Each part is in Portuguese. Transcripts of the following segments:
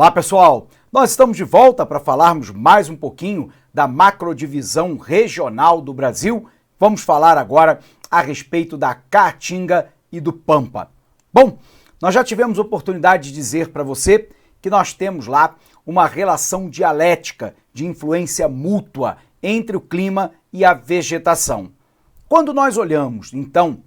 Olá pessoal, nós estamos de volta para falarmos mais um pouquinho da macrodivisão regional do Brasil. Vamos falar agora a respeito da Caatinga e do Pampa. Bom, nós já tivemos oportunidade de dizer para você que nós temos lá uma relação dialética de influência mútua entre o clima e a vegetação. Quando nós olhamos, então,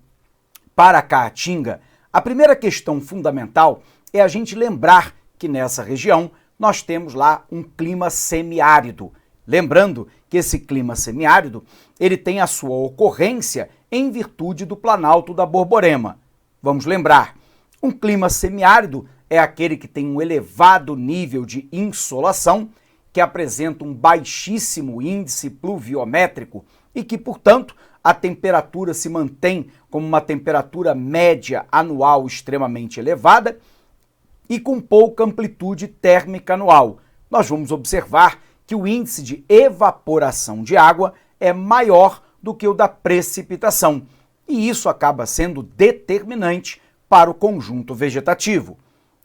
para a Caatinga, a primeira questão fundamental é a gente lembrar que nessa região nós temos lá um clima semiárido. Lembrando que esse clima semiárido, ele tem a sua ocorrência em virtude do Planalto da Borborema. Vamos lembrar, um clima semiárido é aquele que tem um elevado nível de insolação, que apresenta um baixíssimo índice pluviométrico e que, portanto, a temperatura se mantém como uma temperatura média anual extremamente elevada e com pouca amplitude térmica anual. Nós vamos observar que o índice de evaporação de água é maior do que o da precipitação, e isso acaba sendo determinante para o conjunto vegetativo.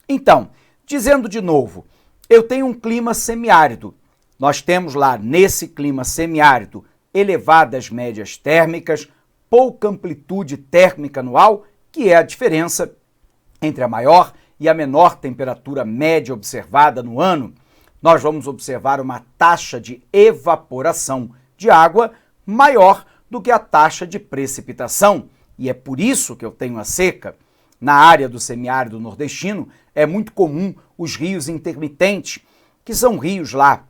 Então, dizendo de novo, eu tenho um clima semiárido. Nós temos lá, nesse clima semiárido, elevadas médias térmicas, pouca amplitude térmica anual, que é a diferença entre a maior e a menor temperatura média observada no ano. Nós vamos observar uma taxa de evaporação de água maior do que a taxa de precipitação, e é por isso que eu tenho a seca. Na área do semiárido nordestino, é muito comum os rios intermitentes, que são rios lá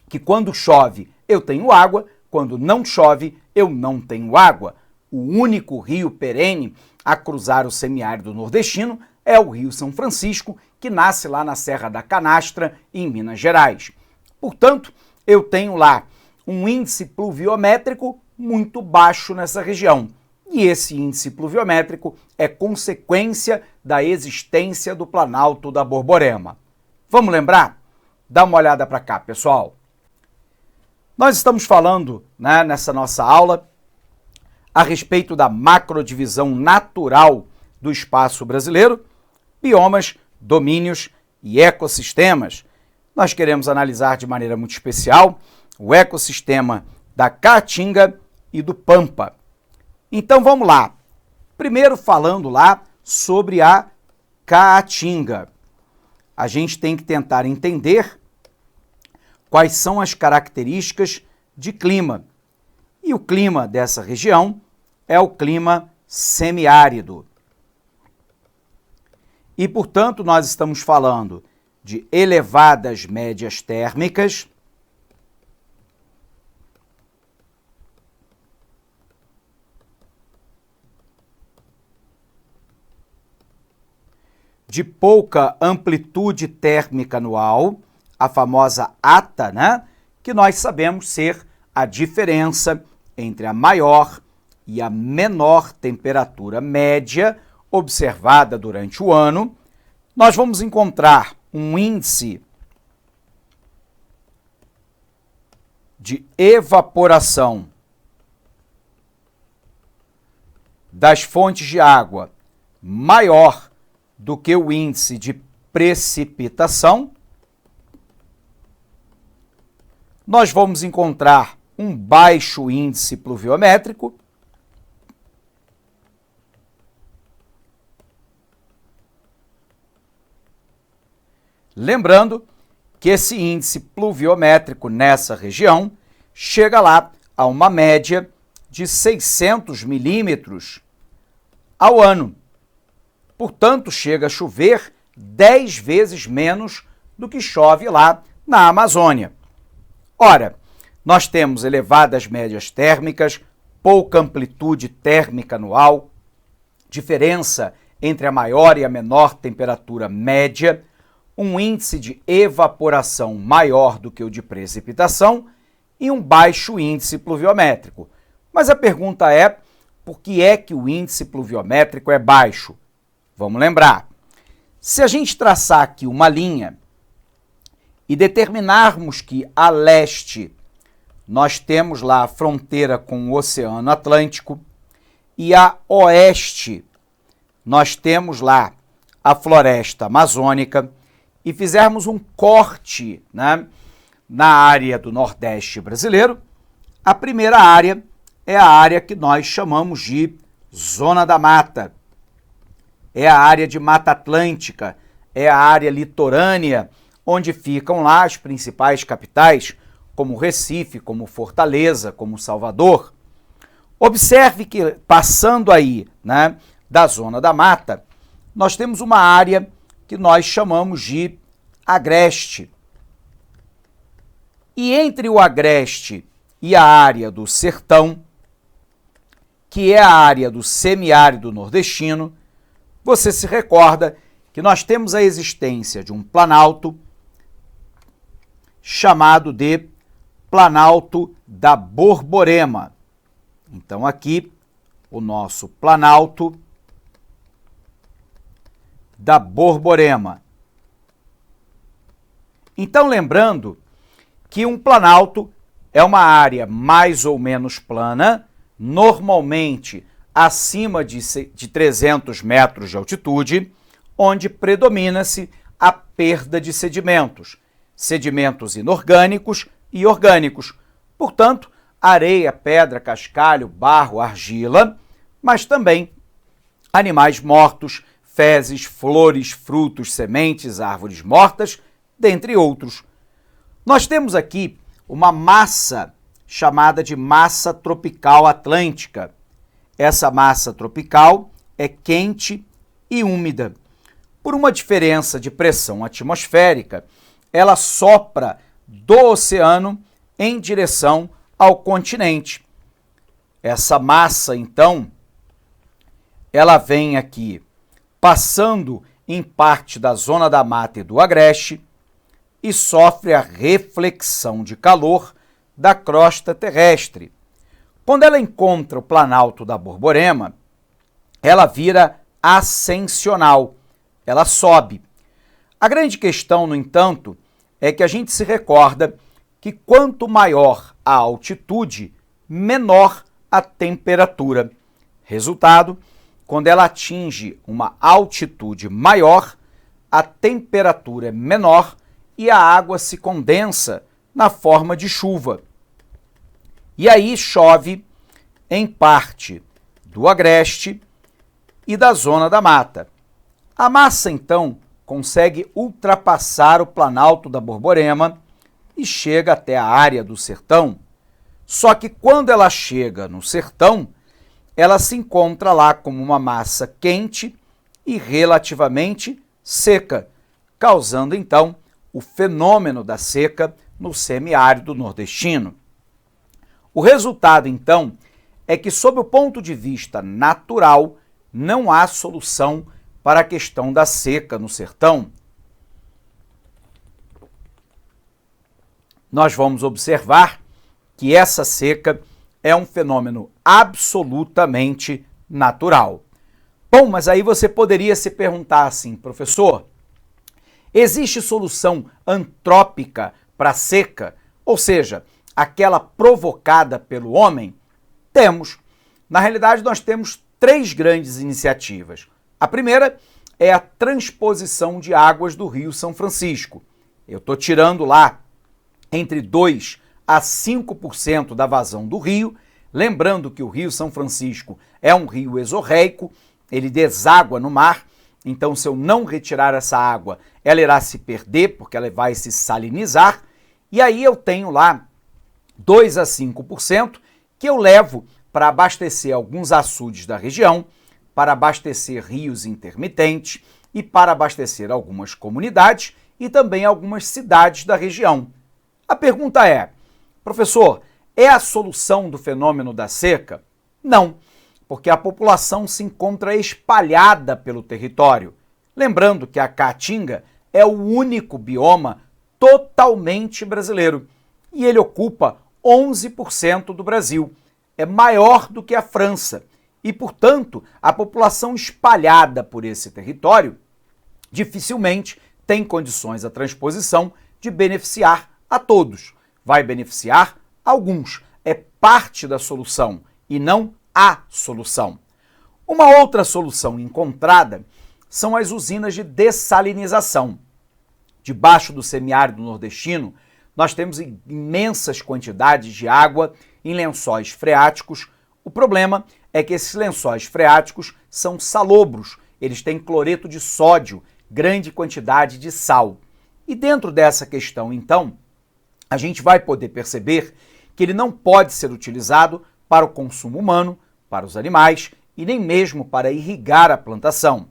que quando chove eu tenho água, quando não chove eu não tenho água. O único rio perene a cruzar o semiárido nordestino é o Rio São Francisco, que nasce lá na Serra da Canastra, em Minas Gerais. Portanto, eu tenho lá um índice pluviométrico muito baixo nessa região. E esse índice pluviométrico é consequência da existência do Planalto da Borborema. Vamos lembrar? Dá uma olhada para cá, pessoal. Nós estamos falando, nessa nossa aula a respeito da macrodivisão natural do espaço brasileiro, biomas, domínios e ecossistemas. Nós queremos analisar de maneira muito especial o ecossistema da Caatinga e do Pampa. Então vamos lá. Primeiro falando lá sobre a Caatinga. A gente tem que tentar entender quais são as características de clima. E o clima dessa região é o clima semiárido. E, portanto, nós estamos falando de elevadas médias térmicas, de pouca amplitude térmica anual, a famosa ATA, que nós sabemos ser a diferença entre a maior e a menor temperatura média observada durante o ano. Nós vamos encontrar um índice de evaporação das fontes de água maior do que o índice de precipitação. Nós vamos encontrar um baixo índice pluviométrico. Lembrando que esse índice pluviométrico nessa região chega lá a uma média de 600 milímetros ao ano. Portanto, chega a chover 10 vezes menos do que chove lá na Amazônia. Ora, nós temos elevadas médias térmicas, pouca amplitude térmica anual, diferença entre a maior e a menor temperatura média, um índice de evaporação maior do que o de precipitação e um baixo índice pluviométrico. Mas a pergunta é, por que é que o índice pluviométrico é baixo? Vamos lembrar, se a gente traçar aqui uma linha e determinarmos que a leste nós temos lá a fronteira com o Oceano Atlântico e a oeste nós temos lá a floresta amazônica e fizermos um corte, né, na área do Nordeste brasileiro, a primeira área é a área que nós chamamos de Zona da Mata. É a área de Mata Atlântica, é a área litorânea, onde ficam lá as principais capitais, como Recife, como Fortaleza, como Salvador. Observe que, passando aí, né, da Zona da Mata, nós temos uma área que nós chamamos de Agreste. E entre o Agreste e a área do Sertão, que é a área do semiárido nordestino, você se recorda que nós temos a existência de um planalto chamado de Planalto da Borborema. Então aqui o nosso Planalto da Borborema. Então lembrando que um planalto é uma área mais ou menos plana, normalmente acima de 300 metros de altitude, onde predomina-se a perda de sedimentos, sedimentos inorgânicos e orgânicos. Portanto, areia, pedra, cascalho, barro, argila, mas também animais mortos, fezes, flores, frutos, sementes, árvores mortas, dentre outros. Nós temos aqui uma massa chamada de massa tropical atlântica. Essa massa tropical é quente e úmida. Por uma diferença de pressão atmosférica, ela sopra do oceano em direção ao continente. Essa massa, então, ela vem aqui passando em parte da Zona da Mata e do Agreste e sofre a reflexão de calor da crosta terrestre. Quando ela encontra o Planalto da Borborema, ela vira ascensional, ela sobe. A grande questão, no entanto, é que a gente se recorda que quanto maior a altitude, menor a temperatura. Resultado, quando ela atinge uma altitude maior, a temperatura é menor e a água se condensa na forma de chuva. E aí chove em parte do Agreste e da Zona da Mata. A massa, então, consegue ultrapassar o Planalto da Borborema e chega até a área do sertão. Só que quando ela chega no sertão, ela se encontra lá como uma massa quente e relativamente seca, causando então o fenômeno da seca no semiárido nordestino. O resultado, então, é que, sob o ponto de vista natural, não há solução para a questão da seca no sertão. Nós vamos observar que essa seca é um fenômeno absolutamente natural. Bom, mas aí você poderia se perguntar assim, professor, existe solução antrópica para a seca? Ou seja, aquela provocada pelo homem? Temos. Na realidade, nós temos três grandes iniciativas. A primeira é a transposição de águas do Rio São Francisco. Eu estou tirando lá entre 2% a 5% da vazão do rio, lembrando que o Rio São Francisco é um rio exorreico, ele deságua no mar, então se eu não retirar essa água, ela irá se perder, porque ela vai se salinizar, e aí eu tenho lá 2 a 5% que eu levo para abastecer alguns açudes da região, para abastecer rios intermitentes e para abastecer algumas comunidades e também algumas cidades da região. A pergunta é, professor, é a solução do fenômeno da seca? Não, porque a população se encontra espalhada pelo território. Lembrando que a Caatinga é o único bioma totalmente brasileiro e ele ocupa 11% do Brasil. É maior do que a França e, portanto, a população espalhada por esse território dificilmente tem condições a transposição de beneficiar a todos. Vai beneficiar alguns. É parte da solução e não a solução. Uma outra solução encontrada são as usinas de dessalinização. Debaixo do semiárido nordestino, nós temos imensas quantidades de água em lençóis freáticos. O problema é que esses lençóis freáticos são salobros, eles têm cloreto de sódio, grande quantidade de sal. E dentro dessa questão, então, a gente vai poder perceber que ele não pode ser utilizado para o consumo humano, para os animais e nem mesmo para irrigar a plantação.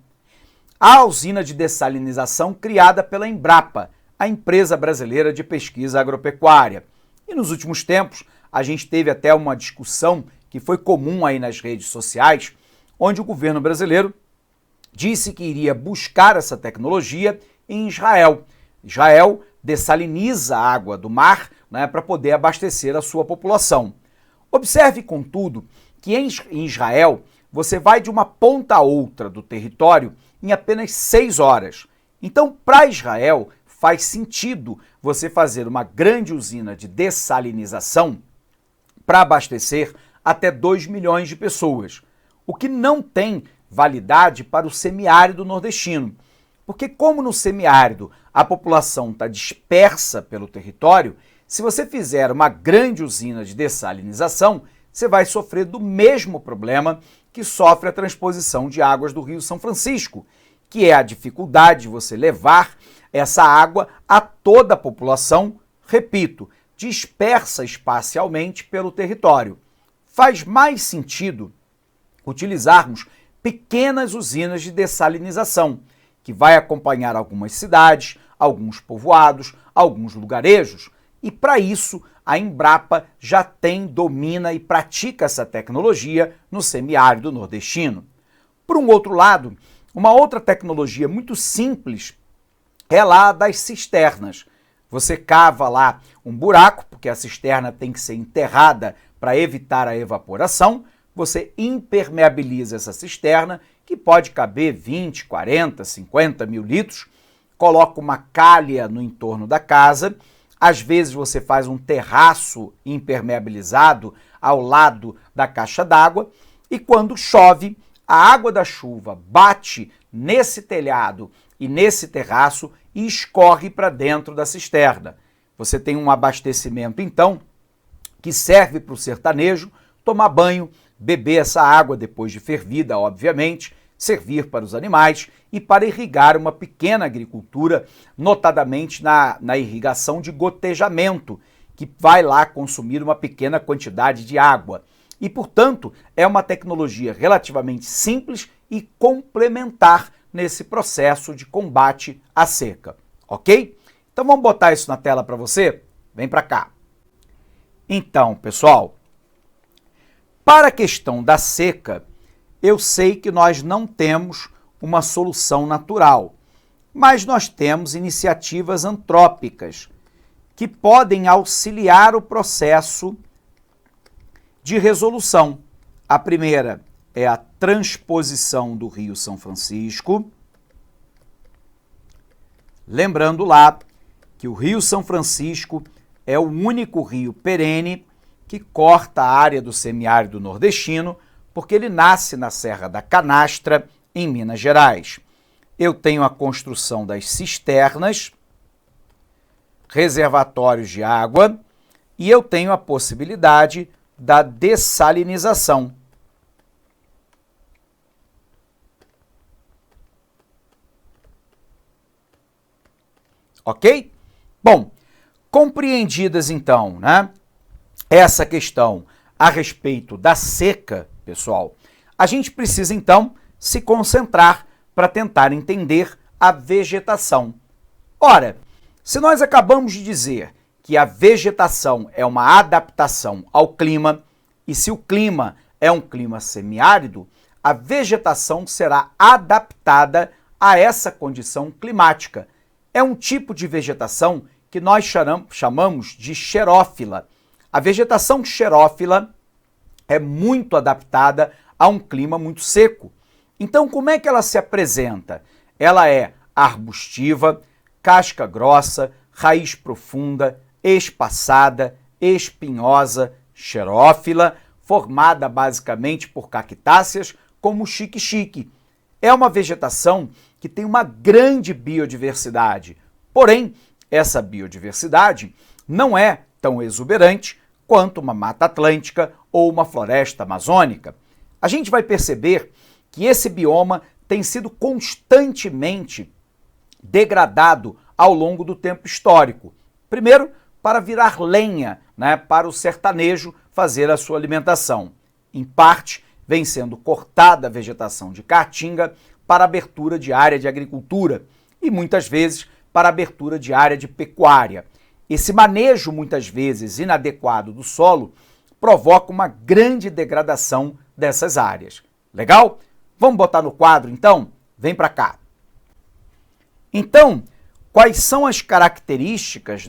A usina de dessalinização criada pela Embrapa, a empresa brasileira de pesquisa agropecuária. E nos últimos tempos, a gente teve até uma discussão que foi comum aí nas redes sociais, onde o governo brasileiro disse que iria buscar essa tecnologia em Israel. Israel dessaliniza a água do mar, né, para poder abastecer a sua população. Observe, contudo, que em Israel você vai de uma ponta a outra do território em apenas 6 horas. Então, para Israel, faz sentido você fazer uma grande usina de dessalinização para abastecer até 2 milhões de pessoas, o que não tem validade para o semiárido nordestino. Porque como no semiárido a população está dispersa pelo território, se você fizer uma grande usina de dessalinização, você vai sofrer do mesmo problema que sofre a transposição de águas do Rio São Francisco, que é a dificuldade de você levar essa água a toda a população, repito, dispersa espacialmente pelo território. Faz mais sentido utilizarmos pequenas usinas de dessalinização, que vai acompanhar algumas cidades, alguns povoados, alguns lugarejos, e para isso a Embrapa já domina e pratica essa tecnologia no semiárido nordestino. Por um outro lado, uma outra tecnologia muito simples é lá das cisternas. Você cava lá um buraco, porque a cisterna tem que ser enterrada para evitar a evaporação, você impermeabiliza essa cisterna, que pode caber 20, 40, 50 mil litros, coloca uma calha no entorno da casa, às vezes você faz um terraço impermeabilizado ao lado da caixa d'água, e quando chove, a água da chuva bate nesse telhado e nesse terraço e escorre para dentro da cisterna. Você tem um abastecimento, então, que serve para o sertanejo tomar banho, beber essa água depois de fervida, obviamente, servir para os animais e para irrigar uma pequena agricultura, notadamente na irrigação de gotejamento, que vai lá consumir uma pequena quantidade de água. E, portanto, é uma tecnologia relativamente simples e complementar nesse processo de combate à seca, ok? Então vamos botar isso na tela para você? Vem para cá. Então, pessoal, para a questão da seca, eu sei que nós não temos uma solução natural, mas nós temos iniciativas antrópicas que podem auxiliar o processo de resolução. A primeira é a transposição do Rio São Francisco. Lembrando lá que o Rio São Francisco é o único rio perene que corta a área do semiárido nordestino, porque ele nasce na Serra da Canastra, em Minas Gerais. Eu tenho a construção das cisternas, reservatórios de água, e eu tenho a possibilidade da dessalinização. Ok? Bom, compreendidas então, né, essa questão a respeito da seca, pessoal, a gente precisa então se concentrar para tentar entender a vegetação. Ora, se nós acabamos de dizer que a vegetação é uma adaptação ao clima, e se o clima é um clima semiárido, a vegetação será adaptada a essa condição climática. É um tipo de vegetação que nós chamamos de xerófila. A vegetação xerófila é muito adaptada a um clima muito seco. Então, como é que ela se apresenta? Ela é arbustiva, casca grossa, raiz profunda, espaçada, espinhosa, xerófila, formada basicamente por cactáceas como o xique-xique. É uma vegetação que tem uma grande biodiversidade, Porém, essa biodiversidade não é tão exuberante quanto uma mata atlântica ou uma floresta amazônica. A gente vai perceber que esse bioma tem sido constantemente degradado ao longo do tempo histórico. Primeiro, para virar lenha, para o sertanejo fazer a sua alimentação. Em parte, vem sendo cortada a vegetação de caatinga para abertura de área de agricultura e muitas vezes para abertura de área de pecuária. Esse manejo, muitas vezes inadequado do solo, provoca uma grande degradação dessas áreas. Legal? Vamos botar no quadro, então? Vem para cá. Então, quais são as características,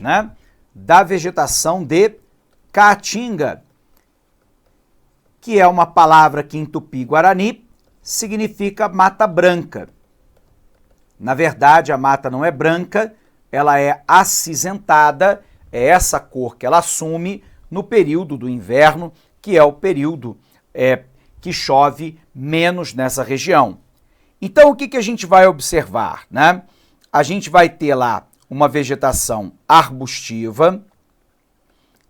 da vegetação de caatinga, que é uma palavra que em tupi-guarani significa mata branca. Na verdade, a mata não é branca, ela é acinzentada, é essa cor que ela assume no período do inverno, que é o período que chove menos nessa região. Então, o que a gente vai observar, A gente vai ter lá uma vegetação arbustiva,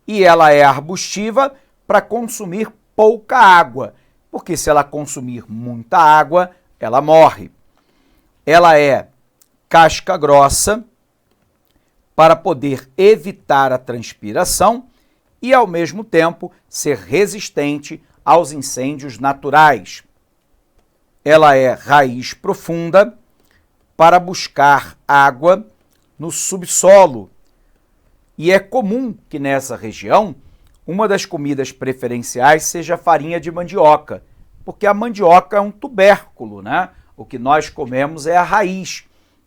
e ela é arbustiva para consumir pouca água, porque se ela consumir muita água, ela morre. Ela é casca grossa para poder evitar a transpiração e, ao mesmo tempo, ser resistente aos incêndios naturais. Ela é raiz profunda para buscar água no subsolo. E é comum que nessa região uma das comidas preferenciais seja a farinha de mandioca, porque a mandioca é um tubérculo, O que nós comemos é a raiz,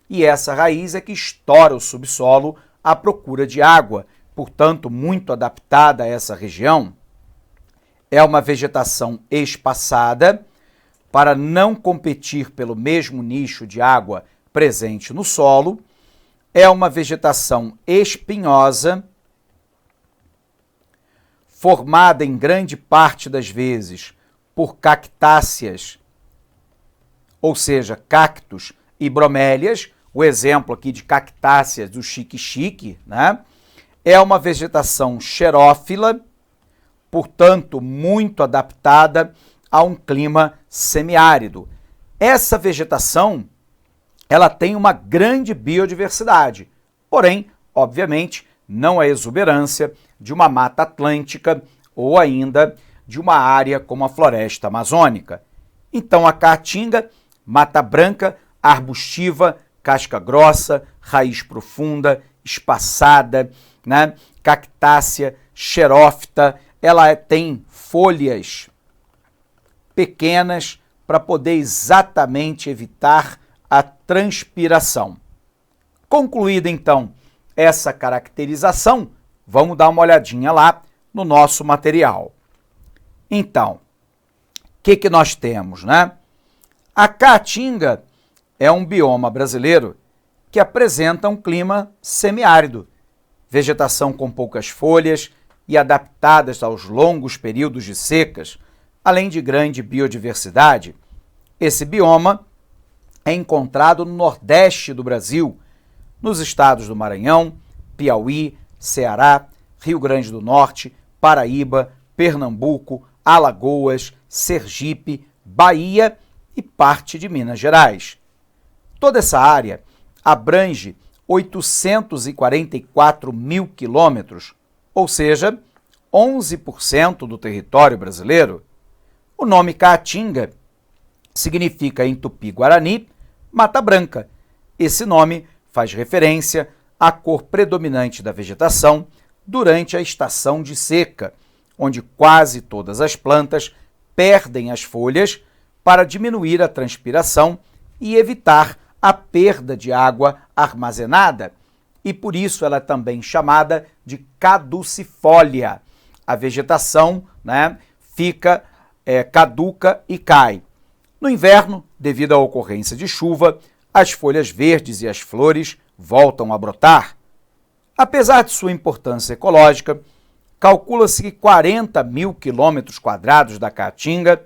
e essa raiz é que estoura o subsolo à procura de água, portanto, muito adaptada a essa região. É uma vegetação espaçada para não competir pelo mesmo nicho de água presente no solo. É uma vegetação espinhosa, formada em grande parte das vezes por cactáceas, ou seja, cactos e bromélias. O exemplo aqui de cactáceas do xique-xique, É uma vegetação xerófila, portanto, muito adaptada a um clima semiárido. Essa vegetação, ela tem uma grande biodiversidade, porém, obviamente, não a exuberância de uma mata atlântica ou ainda de uma área como a floresta amazônica. Então, a caatinga, mata branca, arbustiva, casca grossa, raiz profunda, espaçada, cactácea, xerófita, ela tem folhas pequenas para poder exatamente evitar a transpiração. Concluída, então, essa caracterização, vamos dar uma olhadinha lá no nosso material. Então, o que nós temos, A caatinga é um bioma brasileiro que apresenta um clima semiárido, vegetação com poucas folhas e adaptadas aos longos períodos de secas, além de grande biodiversidade. Esse bioma é encontrado no Nordeste do Brasil, nos estados do Maranhão, Piauí, Ceará, Rio Grande do Norte, Paraíba, Pernambuco, Alagoas, Sergipe, Bahia e parte de Minas Gerais. Toda essa área abrange 844 mil quilômetros, ou seja, 11% do território brasileiro. O nome Caatinga significa em tupi-guarani mata branca. Esse nome faz referência à cor predominante da vegetação durante a estação de seca, onde quase todas as plantas perdem as folhas para diminuir a transpiração e evitar a perda de água armazenada, e por isso ela é também chamada de caducifólia. A vegetação fica caduca e cai. No inverno, devido à ocorrência de chuva, as folhas verdes e as flores voltam a brotar. Apesar de sua importância ecológica, calcula-se que 40 mil quilômetros quadrados da Caatinga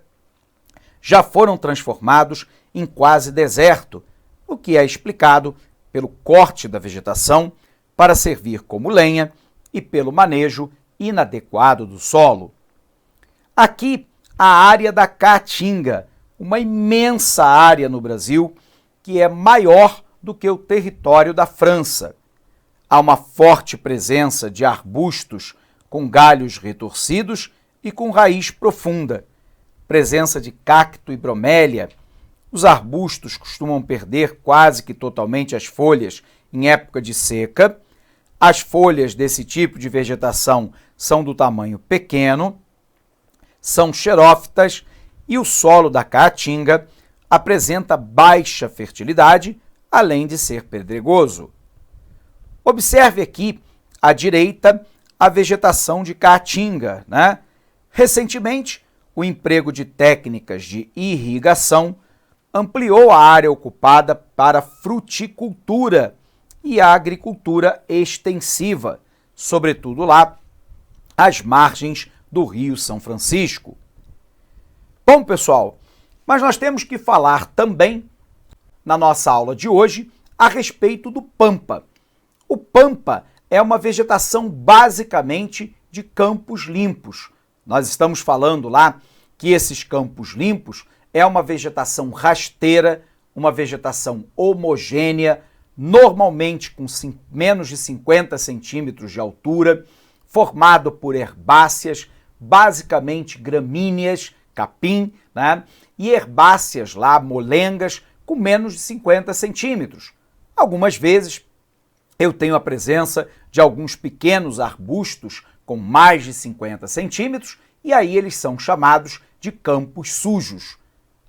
já foram transformados em quase deserto, o que é explicado pelo corte da vegetação para servir como lenha e pelo manejo inadequado do solo. Aqui, a área da Caatinga, uma imensa área no Brasil que é maior do que o território da França. Há uma forte presença de arbustos com galhos retorcidos e com raiz profunda, presença de cacto e bromélia. Os arbustos costumam perder quase que totalmente as folhas em época de seca. As folhas desse tipo de vegetação são do tamanho pequeno, são xerófitas e o solo da Caatinga apresenta baixa fertilidade, além de ser pedregoso. Observe aqui à direita a vegetação de Caatinga, né? Recentemente, o emprego de técnicas de irrigação ampliou a área ocupada para fruticultura e a agricultura extensiva, sobretudo lá às margens do Rio São Francisco. Bom, pessoal, mas nós temos que falar também, na nossa aula de hoje, a respeito do pampa. O pampa é uma vegetação basicamente de campos limpos. Nós estamos falando lá que esses campos limpos é uma vegetação rasteira, uma vegetação homogênea, normalmente com menos de 50 centímetros de altura, formado por herbáceas, basicamente gramíneas, capim, né? E herbáceas lá, molengas, com menos de 50 centímetros. Algumas vezes eu tenho a presença de alguns pequenos arbustos com mais de 50 centímetros, e aí eles são chamados de campos sujos.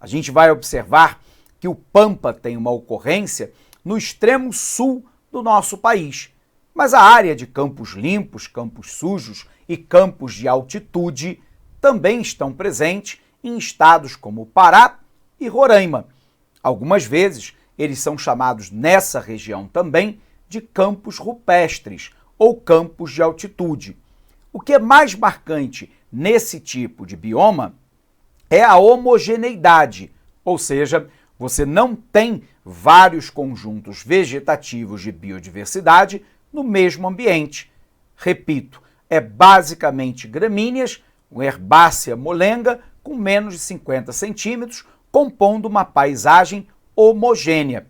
A gente vai observar que o pampa tem uma ocorrência no extremo sul do nosso país, mas a área de campos limpos, campos sujos e campos de altitude também estão presentes em estados como Pará e Roraima. Algumas vezes eles são chamados nessa região também de campos rupestres ou campos de altitude. O que é mais marcante nesse tipo de bioma é a homogeneidade, ou seja, você não tem vários conjuntos vegetativos de biodiversidade no mesmo ambiente. Repito, é basicamente gramíneas, uma herbácea molenga com menos de 50 centímetros, compondo uma paisagem homogênea.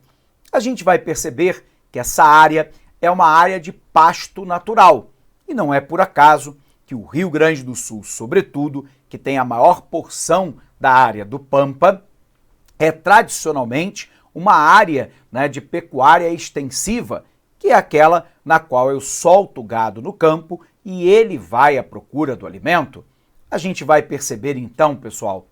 A gente vai perceber que essa área é uma área de pasto natural, e não é por acaso que o Rio Grande do Sul, sobretudo, que tem a maior porção da área do pampa, é tradicionalmente uma área, né, de pecuária extensiva, que é aquela na qual eu solto o gado no campo e ele vai à procura do alimento. A gente vai perceber então, pessoal,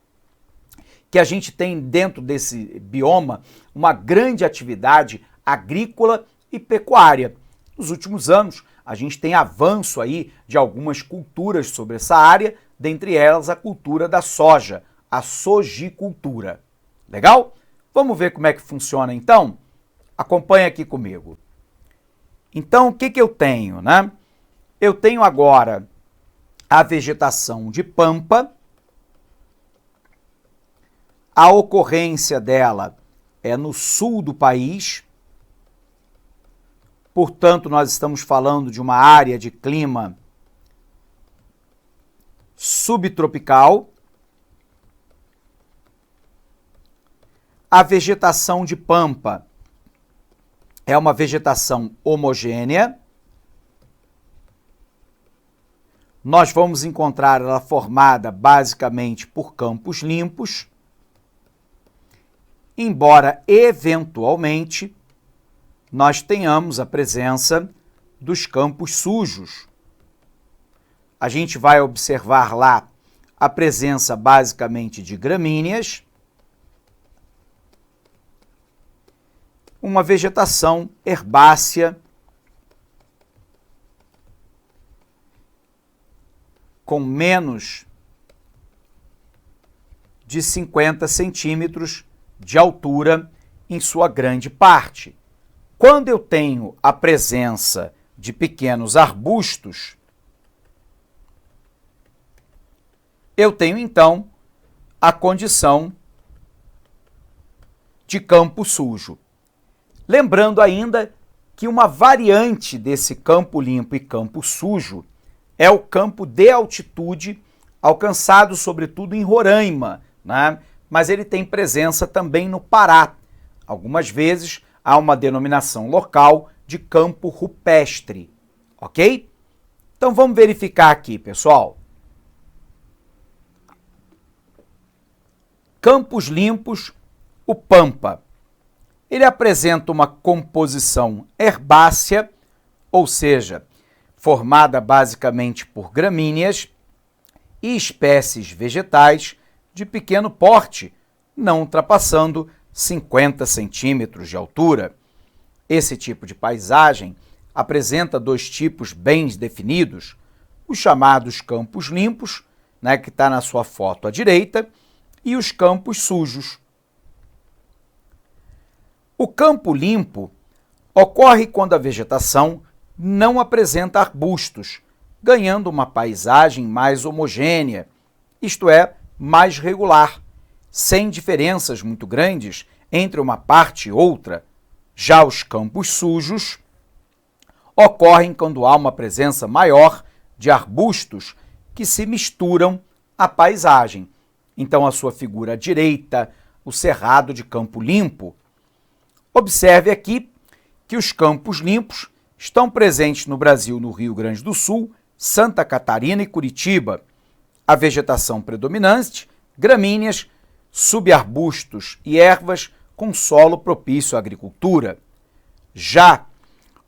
que a gente tem dentro desse bioma uma grande atividade agrícola e pecuária. Nos últimos anos, a gente tem avanço aí de algumas culturas sobre essa área, dentre elas a cultura da soja, a sojicultura. Legal? Vamos ver como é que funciona então? Acompanhe aqui comigo. Então, o que eu tenho, né? Eu tenho agora a vegetação de pampa. A ocorrência dela é no sul do país. Portanto, nós estamos falando de uma área de clima subtropical. A vegetação de pampa é uma vegetação homogênea. Nós vamos encontrar ela formada basicamente por campos limpos, embora eventualmente nós tenhamos a presença dos campos sujos. A gente vai observar lá a presença basicamente de gramíneas, uma vegetação herbácea com menos de 50 centímetros de altura em sua grande parte. Quando eu tenho a presença de pequenos arbustos, eu tenho então a condição de campo sujo. Lembrando ainda que uma variante desse campo limpo e campo sujo é o campo de altitude, alcançado sobretudo em Roraima, né? Mas ele tem presença também no Pará. Algumas vezes há uma denominação local de campo rupestre, ok? Então vamos verificar aqui, pessoal. Campos limpos, o Pampa. Ele apresenta uma composição herbácea, ou seja, formada basicamente por gramíneas e espécies vegetais de pequeno porte, não ultrapassando 50 centímetros de altura. Esse tipo de paisagem apresenta dois tipos bem definidos, os chamados campos limpos, né, que está na sua foto à direita, e os campos sujos. O campo limpo ocorre quando a vegetação não apresenta arbustos, ganhando uma paisagem mais homogênea, isto é, mais regular, sem diferenças muito grandes entre uma parte e outra. Já os campos sujos ocorrem quando há uma presença maior de arbustos que se misturam à paisagem. Então, a sua figura à direita, o cerrado de campo limpo. Observe aqui que os campos limpos estão presentes no Brasil, no Rio Grande do Sul, Santa Catarina e Curitiba. A vegetação predominante, gramíneas, subarbustos e ervas com solo propício à agricultura. Já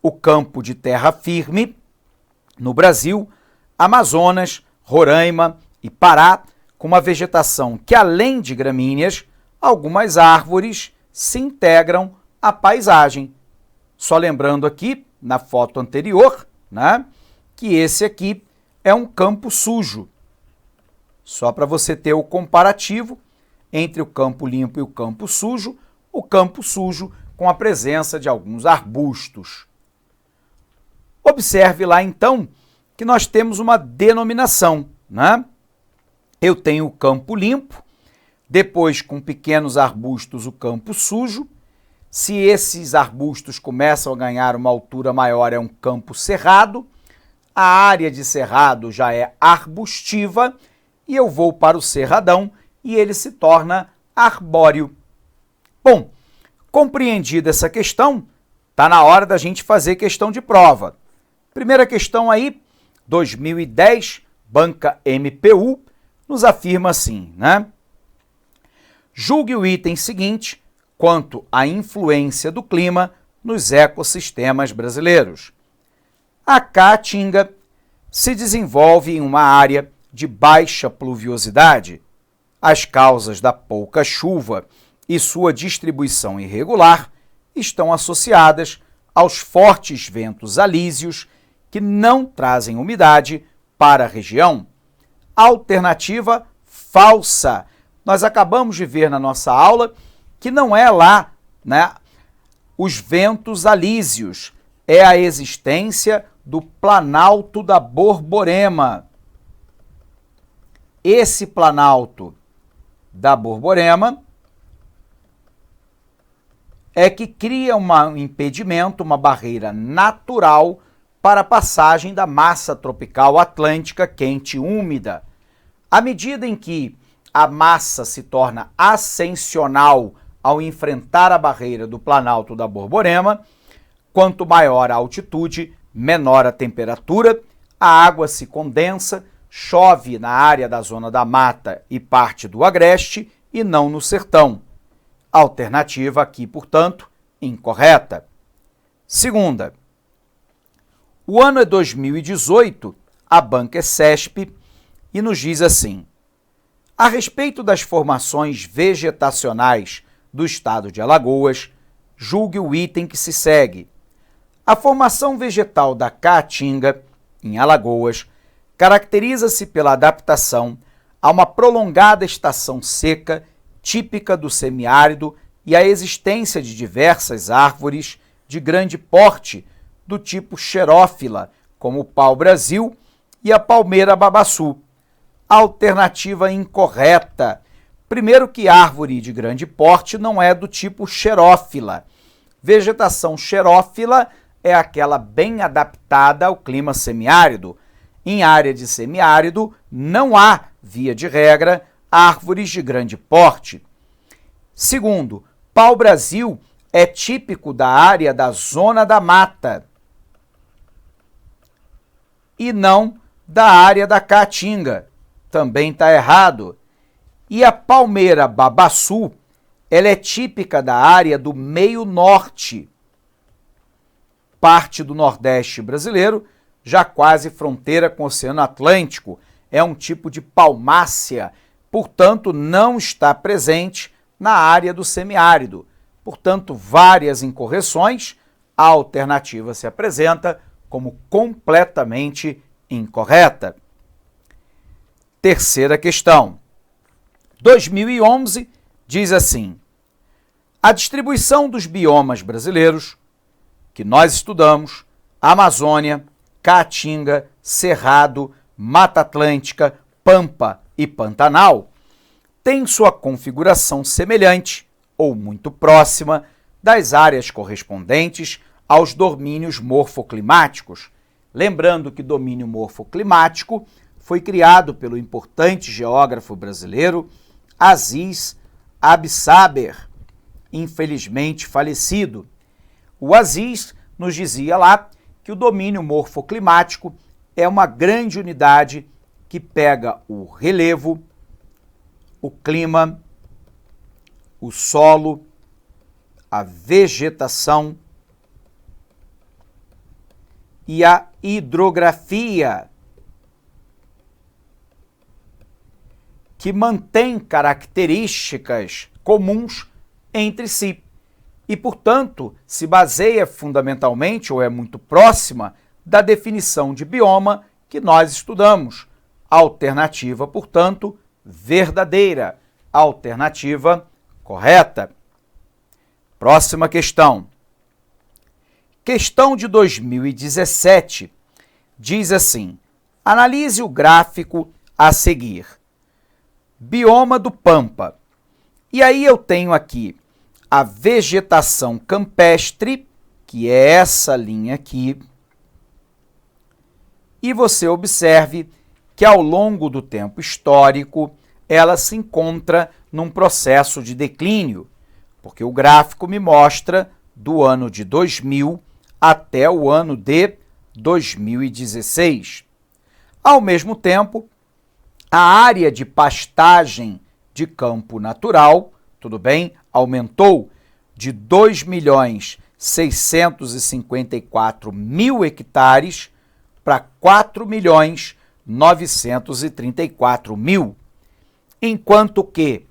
o campo de terra firme, no Brasil, Amazonas, Roraima e Pará, com uma vegetação que, além de gramíneas, algumas árvores se integram à paisagem. Só lembrando aqui, na foto anterior, né, que esse aqui é um campo sujo. Só para você ter o comparativo entre o campo limpo e o campo sujo com a presença de alguns arbustos. Observe lá, então, que nós temos uma denominação, né? Eu tenho o campo limpo, depois com pequenos arbustos o campo sujo. Se esses arbustos começam a ganhar uma altura maior, é um campo cerrado. A área de cerrado já é arbustiva e eu vou para o cerradão e ele se torna arbóreo. Bom, compreendida essa questão, está na hora da gente fazer questão de prova. Primeira questão aí, 2010, banca MPU, nos afirma assim, né? Julgue o item seguinte quanto à influência do clima nos ecossistemas brasileiros. A Caatinga se desenvolve em uma área de baixa pluviosidade. As causas da pouca chuva e sua distribuição irregular estão associadas aos fortes ventos alísios que não trazem umidade para a região. Alternativa falsa. Nós acabamos de ver na nossa aula que não é lá, né, os ventos alísios, é a existência do Planalto da Borborema. Esse Planalto da Borborema é que cria um impedimento, uma barreira natural para a passagem da massa tropical atlântica quente e úmida. À medida em que a massa se torna ascensional ao enfrentar a barreira do Planalto da Borborema, quanto maior a altitude, menor a temperatura, a água se condensa, chove na área da zona da mata e parte do agreste e não no sertão. Alternativa aqui, portanto, incorreta. Segunda, o ano é 2018, a banca é CESP e nos diz assim: a respeito das formações vegetacionais do estado de Alagoas, julgue o item que se segue. A formação vegetal da Caatinga, em Alagoas, caracteriza-se pela adaptação a uma prolongada estação seca, típica do semiárido, e a existência de diversas árvores de grande porte, do tipo xerófila, como o pau-brasil e a palmeira babaçu. Alternativa incorreta. Primeiro que árvore de grande porte não é do tipo xerófila. Vegetação xerófila é aquela bem adaptada ao clima semiárido. Em área de semiárido, não há, via de regra, árvores de grande porte. Segundo, pau-brasil é típico da área da zona da mata e não da área da caatinga. Também está errado. E a palmeira babaçu, ela é típica da área do meio norte, parte do nordeste brasileiro, já quase fronteira com o Oceano Atlântico. É um tipo de palmácea, portanto, não está presente na área do semiárido. Portanto, várias incorreções, a alternativa se apresenta como completamente incorreta. Terceira questão. 2011 diz assim: a distribuição dos biomas brasileiros que nós estudamos, Amazônia, Caatinga, Cerrado, Mata Atlântica, Pampa e Pantanal, tem sua configuração semelhante ou muito próxima das áreas correspondentes aos domínios morfoclimáticos. Lembrando que domínio morfoclimático foi criado pelo importante geógrafo brasileiro Aziz Absaber, infelizmente falecido. O Aziz nos dizia lá que o domínio morfoclimático é uma grande unidade que pega o relevo, o clima, o solo, a vegetação e a hidrografia, que mantém características comuns entre si e, portanto, se baseia fundamentalmente ou é muito próxima da definição de bioma que nós estudamos. Alternativa, portanto, verdadeira. Alternativa correta. Próxima questão. Questão de 2017 diz assim: analise o gráfico a seguir. Bioma do Pampa. E aí eu tenho aqui a vegetação campestre, que é essa linha aqui, e você observe que ao longo do tempo histórico ela se encontra num processo de declínio, porque o gráfico me mostra do ano de 2000 até o ano de 2016. Ao mesmo tempo, a área de pastagem de campo natural, tudo bem, aumentou de 2.654.000 hectares para 4.934.000, enquanto que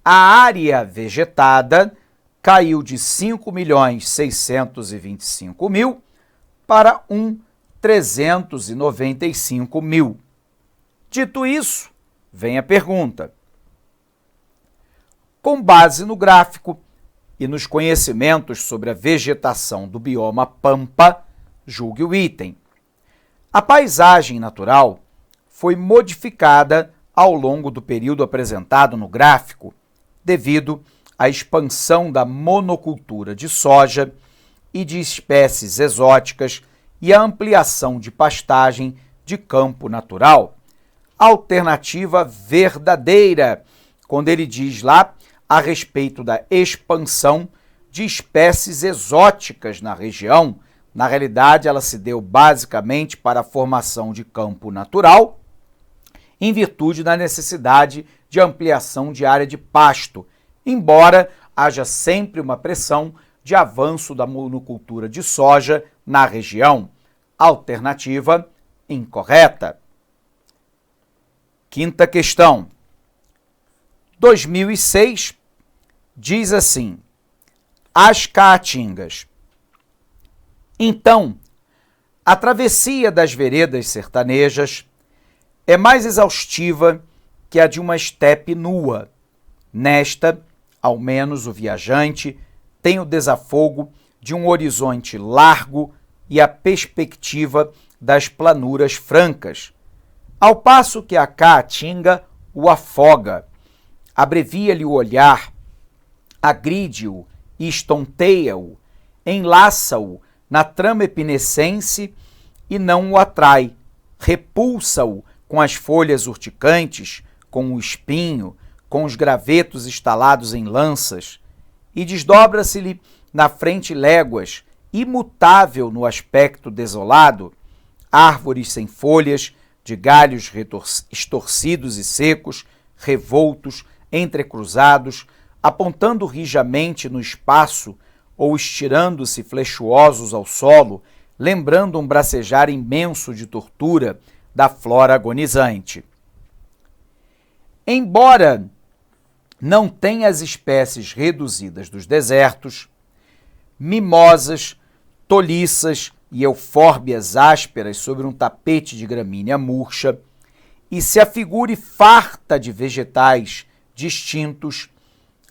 a área vegetada caiu de 5.625.000 para 1.395.000. Dito isso, vem a pergunta. Com base no gráfico e nos conhecimentos sobre a vegetação do bioma Pampa, julgue o item. A paisagem natural foi modificada ao longo do período apresentado no gráfico, devido à expansão da monocultura de soja e de espécies exóticas e a ampliação de pastagem de campo natural. Alternativa verdadeira, quando ele diz lá a respeito da expansão de espécies exóticas na região. Na realidade, ela se deu basicamente para a formação de campo natural, em virtude da necessidade de ampliação de área de pasto, embora haja sempre uma pressão de avanço da monocultura de soja na região. Alternativa incorreta. Quinta questão. 2006 diz assim: as caatingas. Então, a travessia das veredas sertanejas é mais exaustiva que a de uma estepe nua. Nesta, ao menos o viajante tem o desafogo de um horizonte largo e a perspectiva das planuras francas, ao passo que a caatinga o afoga, abrevia-lhe o olhar, agride-o e estonteia-o, enlaça-o na trama epinescente e não o atrai, repulsa-o com as folhas urticantes, com o espinho, com os gravetos estalados em lanças, e desdobra-se-lhe na frente léguas, imutável no aspecto desolado, árvores sem folhas, de galhos estorcidos e secos, revoltos, entrecruzados, apontando rijamente no espaço ou estirando-se flexuosos ao solo, lembrando um bracejar imenso de tortura da flora agonizante. Embora não tenha as espécies reduzidas dos desertos, mimosas, toliças e eufórbias ásperas sobre um tapete de gramínea murcha, e se afigure farta de vegetais distintos,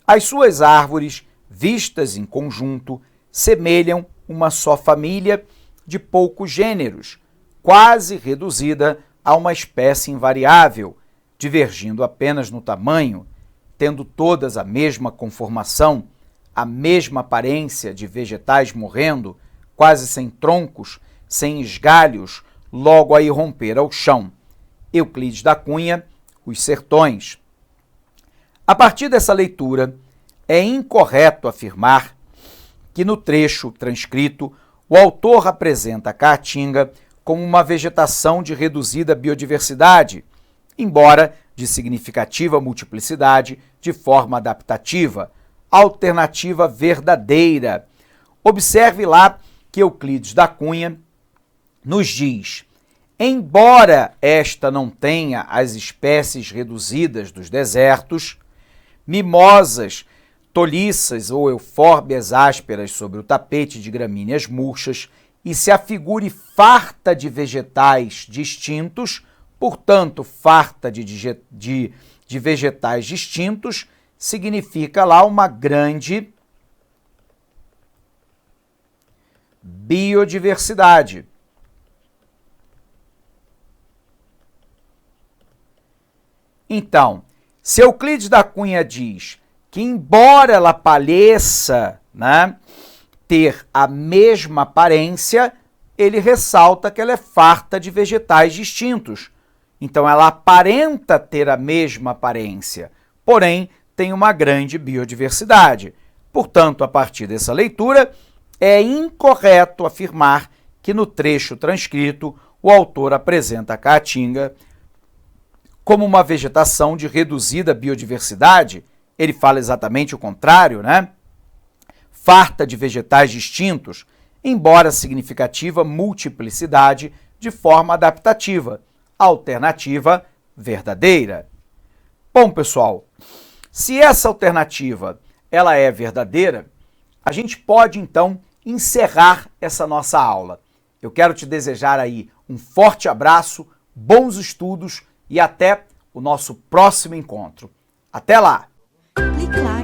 as suas árvores, vistas em conjunto, semelham uma só família de poucos gêneros, quase reduzida a uma espécie invariável, divergindo apenas no tamanho, tendo todas a mesma conformação, a mesma aparência de vegetais morrendo, quase sem troncos, sem esgalhos, logo a irromper ao chão. Euclides da Cunha, Os Sertões. A partir dessa leitura, é incorreto afirmar que no trecho transcrito o autor apresenta a caatinga como uma vegetação de reduzida biodiversidade, embora de significativa multiplicidade, de forma adaptativa, alternativa verdadeira. Observe lá que Euclides da Cunha nos diz: embora esta não tenha as espécies reduzidas dos desertos, mimosas, toliças ou eufórbias ásperas sobre o tapete de gramíneas murchas, e se afigure farta de vegetais distintos, portanto, farta de vegetais distintos, significa lá uma grande biodiversidade. Então, se Euclides da Cunha diz que, embora ela pareça, ter a mesma aparência, ele ressalta que ela é farta de vegetais distintos. Então, ela aparenta ter a mesma aparência, porém, tem uma grande biodiversidade. Portanto, a partir dessa leitura, é incorreto afirmar que no trecho transcrito o autor apresenta a caatinga como uma vegetação de reduzida biodiversidade. Ele fala exatamente o contrário, farta de vegetais distintos, embora significativa multiplicidade de forma adaptativa, alternativa verdadeira. Bom, pessoal, se essa alternativa ela é verdadeira, a gente pode então encerrar essa nossa aula. Eu quero te desejar aí um forte abraço, bons estudos e até o nosso próximo encontro. Até lá! Clique lá.